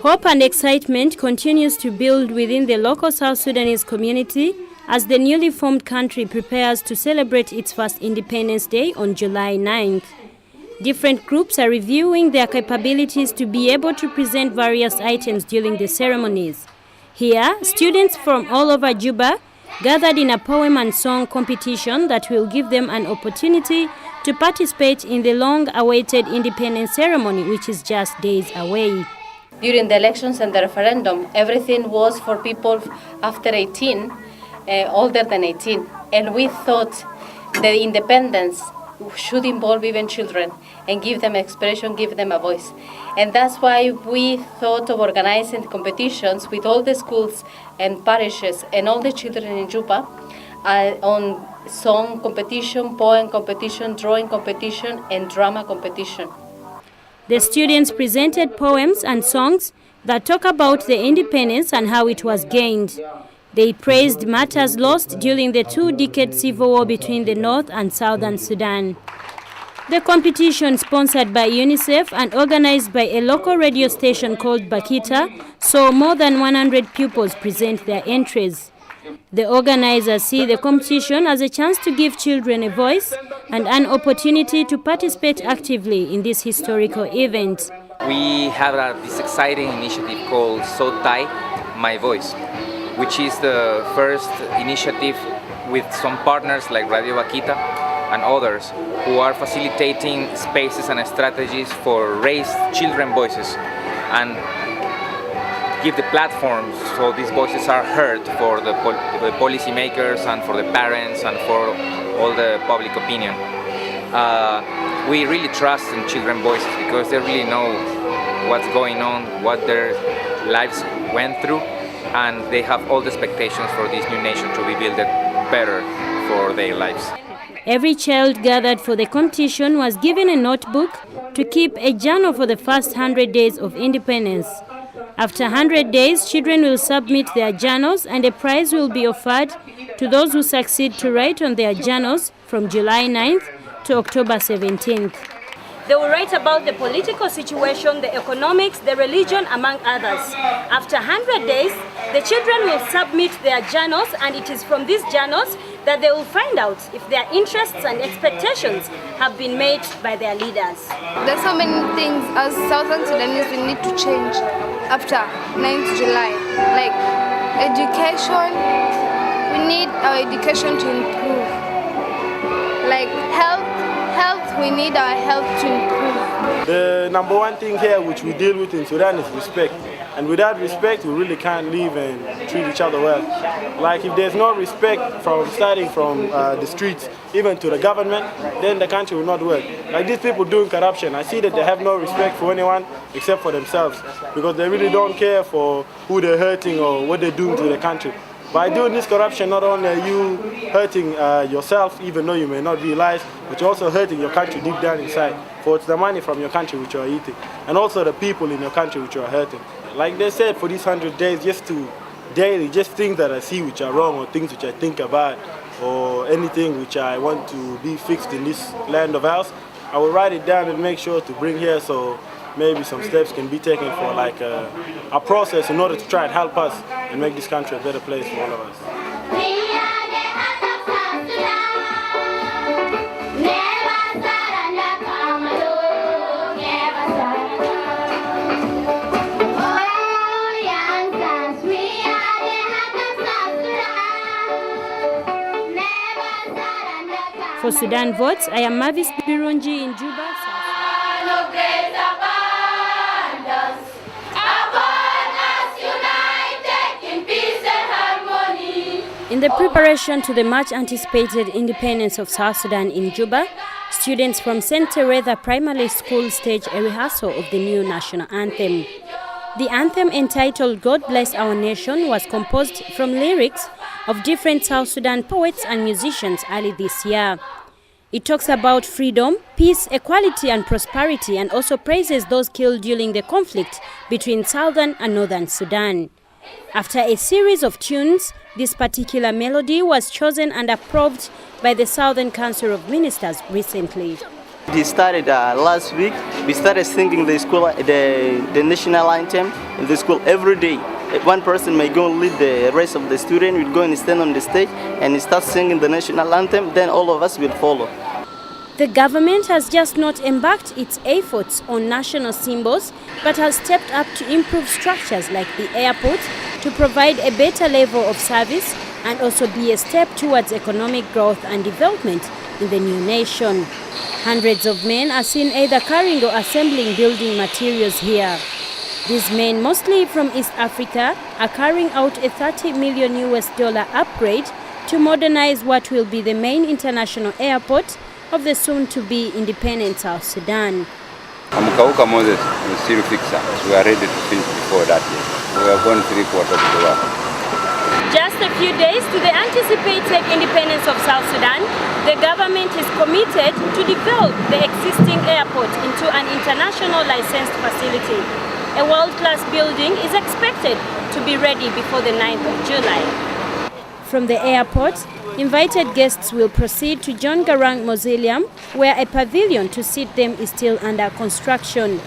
Hope and excitement continues to build within the local South Sudanese community as the newly formed country prepares to celebrate its first Independence Day on July 9th. Different groups are reviewing their capabilities to be able to present various items during the ceremonies. Here, students from all over Juba gathered in a poem and song competition that will give them an opportunity to participate in the long-awaited independence ceremony, which is just days away. During the elections and the referendum, everything was for people after 18, older than 18. And we thought the independence should involve even children and give them expression, give them a voice. And that's why we thought of organizing competitions with all the schools and parishes and all the children in Juba on song competition, poem competition, drawing competition, and drama competition. The students presented poems and songs that talk about the independence and how it was gained. They praised matters lost during the 2-decade civil war between the North and Southern Sudan. The competition, sponsored by UNICEF and organized by a local radio station called Bakita, saw more than 100 pupils present their entries. The organizers see the competition as a chance to give children a voice and an opportunity to participate actively in this historical event. We have this exciting initiative called Sotai, My Voice, which is the first initiative with some partners like Radio Bakita and others who are facilitating spaces and strategies for raised children voices and give the platforms so these voices are heard for the policymakers and for the parents and for all the public opinion. We really trust in children's voices because they really know what's going on, what their lives went through, and they have all the expectations for this new nation to be built better for their lives. Every child gathered for the competition was given a notebook to keep a journal for the first 100 days of independence. After 100 days, children will submit their journals and a prize will be offered to those who succeed to write on their journals from July 9th to October 17th. They will write about the political situation, the economics, the religion, among others. After 100 days, the children will submit their journals, and it is from these journals that they will find out if their interests and expectations have been met by their leaders. There's so many things as Southern Sudanese we need to change after 9th July. Like education, we need our education to improve. Like health, we need our health to improve. The number one thing here which we deal with in Sudan is respect. And without respect, we really can't live and treat each other well. Like if there's no respect from starting from the streets, even to the government, then the country will not work. Like these people doing corruption, I see that they have no respect for anyone except for themselves, because they really don't care for who they're hurting or what they're doing to the country. By doing this corruption, not only are you hurting yourself, even though you may not realize, but you're also hurting your country deep down inside. For it's the money from your country which you are eating, and also the people in your country which you are hurting. Like they said, for these 100 days, just to daily, just things that I see which are wrong, or things which I think about, or anything which I want to be fixed in this land of ours, I will write it down and make sure to bring here so maybe some steps can be taken for like a process in order to try and help us and make this country a better place for all of us. For Sudan Votes, I am Mavis Birunji in Juba. In the preparation to the much-anticipated independence of South Sudan in Juba, students from St. Teresa Primary School staged a rehearsal of the new national anthem. The anthem, entitled God Bless Our Nation, was composed from lyrics of different South Sudan poets and musicians early this year. It talks about freedom, peace, equality and prosperity, and also praises those killed during the conflict between Southern and Northern Sudan. After a series of tunes, this particular melody was chosen and approved by the Southern Council of Ministers recently. He started last week. We started singing the national anthem in the school every day. One person may go and lead the rest of the students. We'll go and stand on the stage and start singing the national anthem. Then all of us will follow. The government has just not embarked its efforts on national symbols, but has stepped up to improve structures like the airport to provide a better level of service and also be a step towards economic growth and development in the new nation. Hundreds of men are seen either carrying or assembling building materials here. These men, mostly from East Africa, are carrying out a $30 million upgrade to modernize what will be the main international airport of the soon-to-be independent South Sudan. Amkauka Moses is still fixer. We are ready to finish before that year. We have gone 3/4 of the work. Just a few days to the anticipated independence of South Sudan, the government is committed to develop the existing airport into an international licensed facility. A world-class building is expected to be ready before the 9th of July. From the airport, invited guests will proceed to John Garang Mausoleum, where a pavilion to seat them is still under construction.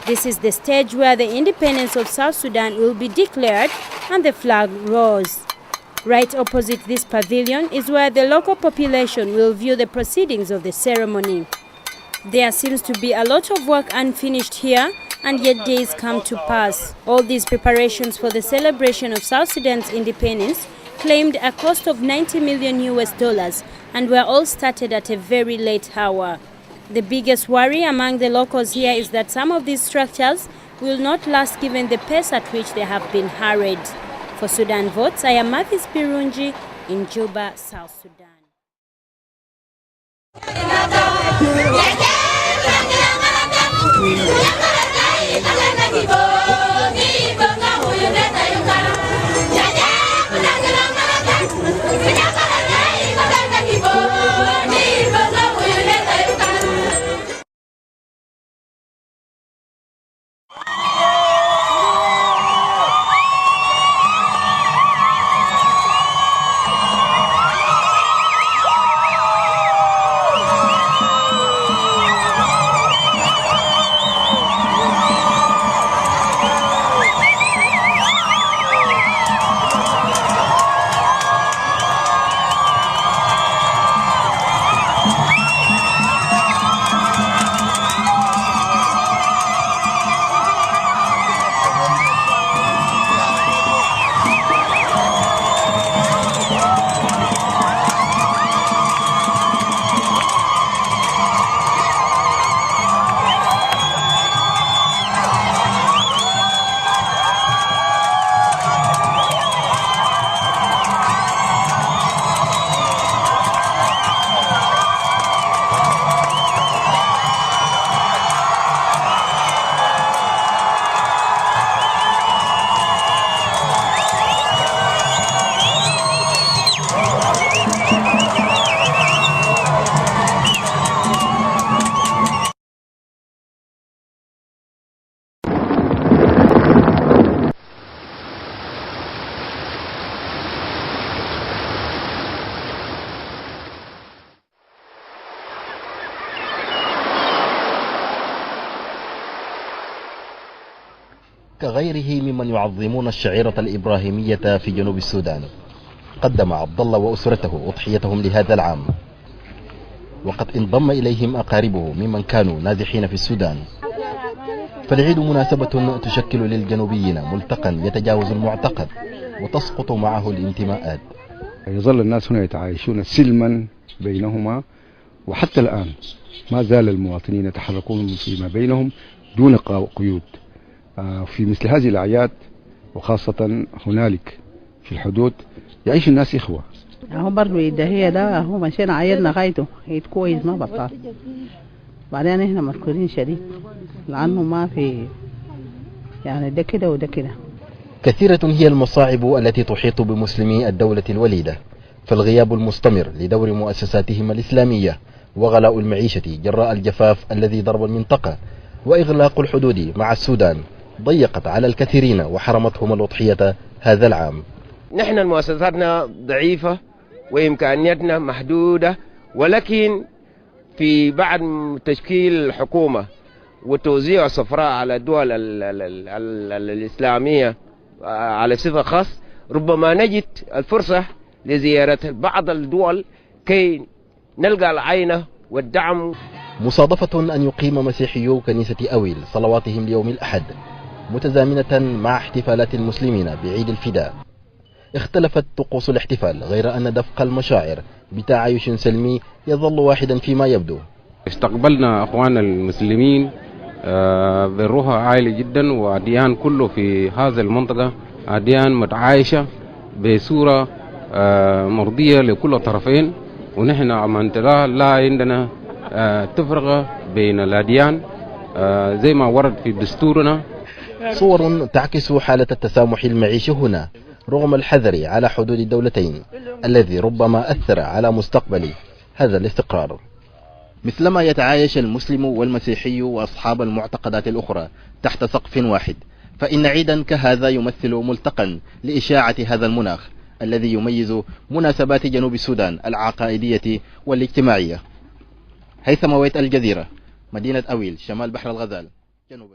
This is the stage where the independence of South Sudan will be declared and the flag rose. Right opposite this pavilion is where the local population will view the proceedings of the ceremony. There seems to be a lot of work unfinished here, and yet days come to pass. All these preparations for the celebration of South Sudan's independence claimed a cost of $90 million and were all started at a very late hour. The biggest worry among the locals here is that some of these structures will not last given the pace at which they have been hurried. For Sudan Votes, I am Mathis Birunji in Juba, South Sudan. كغيره ممن يعظمون الشعيرة الإبراهيمية في جنوب السودان، قدم عبد الله وأسرته أضحيتهم لهذا العام، وقد انضم إليهم أقاربه ممن كانوا نازحين في السودان. فالعيد مناسبة تشكل للجنوبيين ملتقى يتجاوز المعتقد وتسقط معه الانتماءات. يظل الناس هنا يتعايشون سلما بينهما، وحتى الآن ما زال المواطنين يتحركون فيما بينهم دون قيود. في مثل هذه الأعياد وخاصة هنالك في الحدود يعيش الناس إخوة. هو برضو الدهية ده هو مشينا عيدنا غايته عيد كويس ما بطال. بعدين احنا مشكورين شديد لأنه ما في يعني ده كده وده كده. كثيرة هي المصاعب التي تحيط بمسلمي الدولة الوليدة، فالغياب المستمر لدور مؤسساتهم الإسلامية وغلاء المعيشة جراء الجفاف الذي ضرب المنطقة وإغلاق الحدود مع السودان ضيقت على الكثيرين وحرمتهم الأضحية هذا العام. نحن مؤسساتنا ضعيفة وإمكانياتنا محدودة، ولكن في بعد تشكيل حكومة وتوزيع السفراء على الدول الإسلامية على صفة خاص، ربما نجد الفرصة لزيارة بعض الدول كي نلقى العين والدعم. مصادفة أن يقيم مسيحيو كنيسة أويل صلواتهم ليوم الأحد متزامنة مع احتفالات المسلمين بعيد الفداء. اختلفت طقوس الاحتفال، غير أن دفق المشاعر بتعايش سلمي يظل واحدا فيما يبدو. استقبلنا أخواننا المسلمين بروح عالي جدا، وأديان كله في هذا المنطقة أديان متعايشة بصورة مرضية لكل الطرفين، ونحن أمانة الله لا عندنا تفرقة بين الأديان زي ما ورد في دستورنا. صور تعكس حالة التسامح المعيش هنا رغم الحذر على حدود الدولتين الذي ربما أثر على مستقبل هذا الاستقرار. مثلما يتعايش المسلم والمسيحي وأصحاب المعتقدات الأخرى تحت سقف واحد، فإن عيدا كهذا يمثل ملتقا لإشاعة هذا المناخ الذي يميز مناسبات جنوب السودان العقائدية والاجتماعية. هيثم ويت، الجزيرة، مدينة أويل، شمال بحر الغزال، جنوب